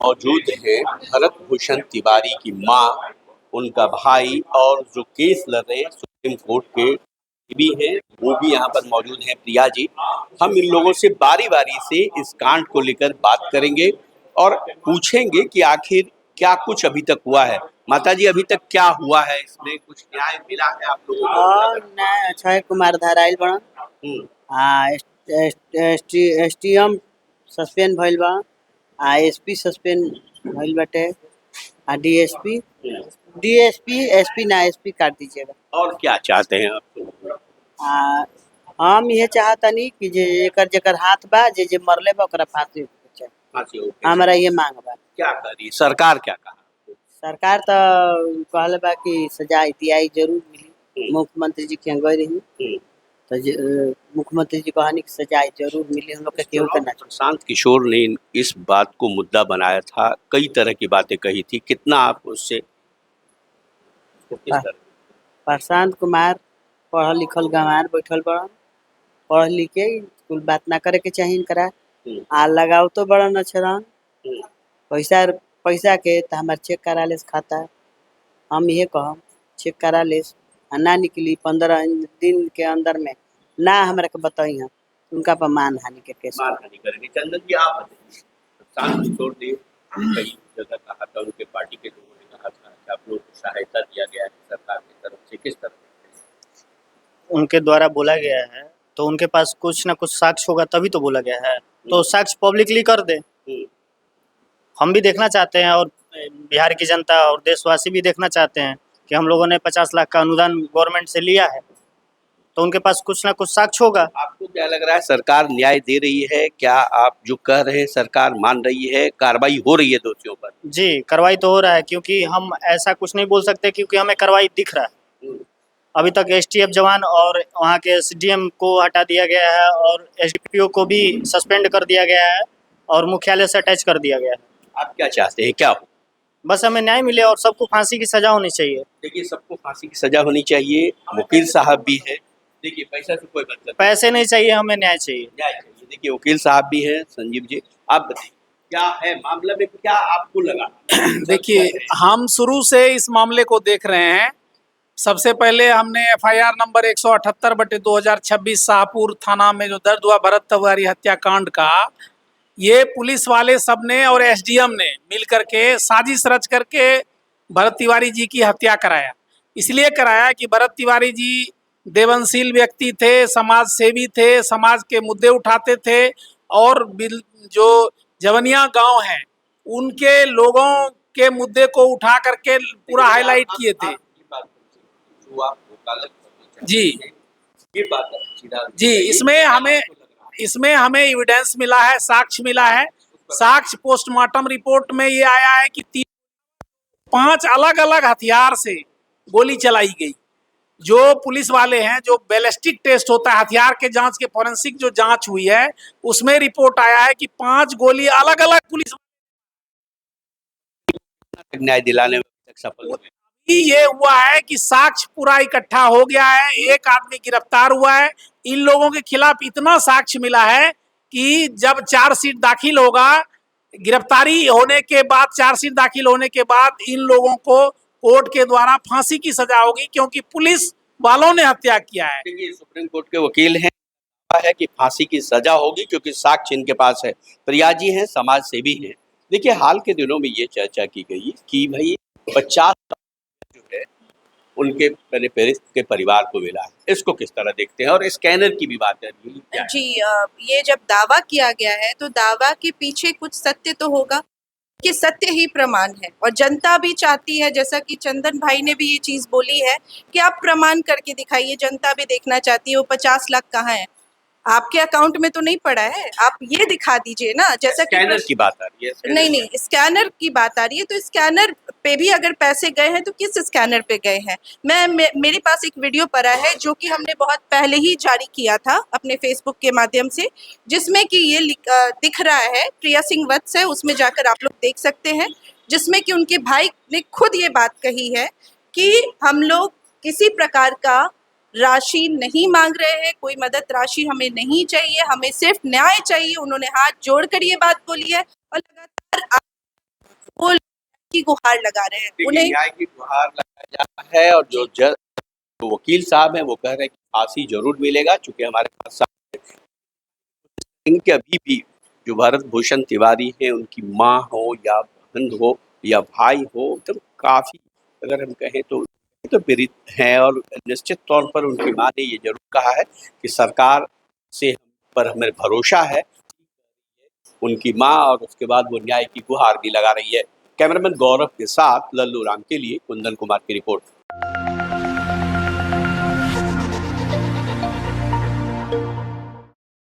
मौजूद हैं भरत भूषण तिवारी की माँ, उनका भाई और जो केस लड़ रहे हैं सुप्रीम कोर्ट के भी हैं, वो भी यहाँ पर मौजूद हैं। प्रिया जी, हम इन लोगों से बारी बारी से इस कांड को लेकर बात करेंगे और पूछेंगे कि आखिर क्या कुछ अभी तक हुआ है। माता जी, अभी तक क्या हुआ है, इसमें कुछ न्याय मिला है आप लोगों को? न्याय अक्षय कुमार धाराइल बा। एसटीएम सस्पेंड भइल बा। एसपी सस्पेंड भइल बाटे। डीएसपी एसपी ना एसपी काट दीजिएगा। और क्या चाहते हैं आप? हम ये चाहतनी कि जे एकर जेकर हाथ बा जे मरले बा ओकरा फांसी हमारा ये मांग बा। क्या करी सरकार, क्या कहा? सरकार तो कहले बा कि सजा दियाई जरूर मिली। मुख्यमंत्री जी के गए रही तो मुख्यमंत्री जी कहानी की सजा जरूर मिली। हम लोग के केहू करना। प्रशांत किशोर ने इस बात को मुद्दा बनाया था, कई तरह की बातें कही थी, कितना आप उससे प्रशांत कुमार पढ़ल लिखल गंवार बैठल बड़न, पढ़ लिख के कुल बात ना करे के चाहिए करा। आ लगाओ तो बड़न अक्षरन पैसा के तो हमार चेक करा ले खाता। हम ये कहम चेक करा ले ना निकली 15 दिन के अंदर में ना हमारे के बताई हम उनका पर मान हानि के केस करेंगे। चंदन जी, आप बताइए, प्रशांत किशोर ने कई जगह कहा था, उनके पार्टी के लोगों ने कहा था कि आप लोगों को सहायता दिया गया है सरकार की तरफ से, किस तरह उनके द्वारा बोला गया है? तो उनके पास कुछ ना कुछ साक्ष्य होगा तभी तो बोला गया है। तो साक्ष्य पब्लिकली कर दे। हम भी देखना चाहते हैं और बिहार की जनता और देशवासी भी देखना चाहते हैं कि हम लोगों ने 50 लाख का अनुदान गवर्नमेंट से लिया है, तो उनके पास कुछ ना कुछ साक्ष्य होगा। आपको क्या लग रहा है, सरकार न्याय दे रही है? क्या आप जो कह रहे हैं सरकार मान रही है, कार्रवाई हो रही है दोषियों पर? जी, कार्रवाई तो हो रहा है, क्योंकि हम ऐसा कुछ नहीं बोल सकते क्योंकि हमें कार्रवाई दिख रहा है। अभी तक एसटीएफ जवान और वहाँ के एसडीएम को हटा दिया गया है और एसडीपीओ को भी सस्पेंड कर दिया गया है और मुख्यालय से अटैच कर दिया गया है। आप क्या चाहते हैं, क्या हो? बस हमें न्याय मिले और सबको फांसी की सजा होनी चाहिए। देखिए, सबको फांसी की सजा होनी चाहिए। वकील साहब भी है, देखिए पैसा से कोई मतलब, पैसे नहीं चाहिए, हमें न्याय चाहिए। न्याय चाहिए। देखिए वकील साहब भी हैं। संजीव जी, आप बताइए क्या है मामला में, क्या आपको लगा? देखिए, हम शुरू से इस मामले को देख रहे हैं। सबसे पहले हमने एफआईआर नंबर 178/2026 शाहपुर थाना में जो दर्ज हुआ भरत तिवारी हत्याकांड का, ये पुलिस वाले सब ने और एसडीएम ने मिल करके साजिश रच करके भरत तिवारी जी की हत्या कराया। इसलिए कराया कि भरत तिवारी जी देवनशील व्यक्ति थे, समाज सेवी थे, समाज के मुद्दे उठाते थे और जो जवनिया गांव है उनके लोगों के मुद्दे को उठा करके पूरा हाईलाइट किए थे। जी ये बात जी, इसमें हमें एविडेंस मिला है, साक्ष्य मिला है। साक्ष्य पोस्टमार्टम रिपोर्ट में ये आया है कि 5 अलग अलग हथियार से गोली चलाई गई। जो पुलिस वाले हैं, जो बैलिस्टिक टेस्ट होता है हथियार के जांच के, फोरेंसिक जो जांच हुई है उसमें रिपोर्ट आया है कि 5 गोली अलग अलग पुलिस न्याय दिलाने में सफल हुए। ये हुआ है कि साक्ष्य पूरा इकट्ठा हो गया है, एक आदमी गिरफ्तार हुआ है। इन लोगों के खिलाफ इतना साक्ष्य मिला है कि जब चार्जशीट दाखिल होगा, गिरफ्तारी होने के बाद, चार्जशीट दाखिल होने के बाद इन लोगों को कोर्ट के द्वारा फांसी की सजा होगी, क्योंकि पुलिस वालों ने हत्या किया है। देखिए, सुप्रीम कोर्ट के वकील हैं है कि फांसी की सजा होगी क्योंकि साक्ष्य इनके पास है। प्रिया जी हैं, समाज सेवी हैं। देखिए, हाल के दिनों में ये चर्चा की गई कि भाई 50 जो है उनके पेरेंट्स के परिवार को मिला है, इसको किस तरह देखते हैं? और स्कैनर की भी बात है जी। ये जब दावा किया गया है तो दावा के पीछे कुछ सत्य तो होगा, कि सत्य ही प्रमाण है। और जनता भी चाहती है, जैसा कि चंदन भाई ने भी ये चीज बोली है कि आप प्रमाण करके दिखाइए। जनता भी देखना चाहती है वो 50 लाख कहाँ है, आपके अकाउंट में तो नहीं पड़ा है, आप ये दिखा दीजिए ना। जैसा कि स्कैनर की बात आ रही है। नहीं, स्कैनर की बात आ रही है। तो स्कैनर पे भी अगर पैसे गए हैं तो किस स्कैनर पे गए हैं? मेरे पास एक वीडियो पड़ा है जो कि हमने बहुत पहले ही जारी किया था अपने फेसबुक के माध्यम से, जिसमें कि ये दिख रहा है, प्रिया सिंह वत्स है, उसमें जाकर आप लोग देख सकते हैं, जिसमें कि उनके भाई ने खुद ये बात कही है कि हम लोग किसी प्रकार का राशि नहीं मांग रहे हैं, कोई मदद राशि हमें नहीं चाहिए, हमें सिर्फ न्याय चाहिए। उन्होंने हाथ जोड़कर ये बात बोली है और लगातार की गुहार लगा रहे हैं। देखिए, उन्हें न्याय की गुहार लगाया जा रहा है और जो वकील साहब हैं वो कह रहे हैं कि फांसी जरूर मिलेगा, चूंकि हमारे पास इनके अभी भी जो भरत भूषण तिवारी हैं उनकी माँ हो या बहन हो या भाई हो, तो काफी अगर हम कहें तो पीड़ित हैं और निश्चित तौर पर उनकी माँ ने ये जरूर कहा है कि सरकार से पर हमें भरोसा है, उनकी माँ, और उसके बाद वो न्याय की गुहार भी लगा रही है। कैमरामैन गौरव के साथ लल्लू राम के लिए कुंदन कुमार की रिपोर्ट।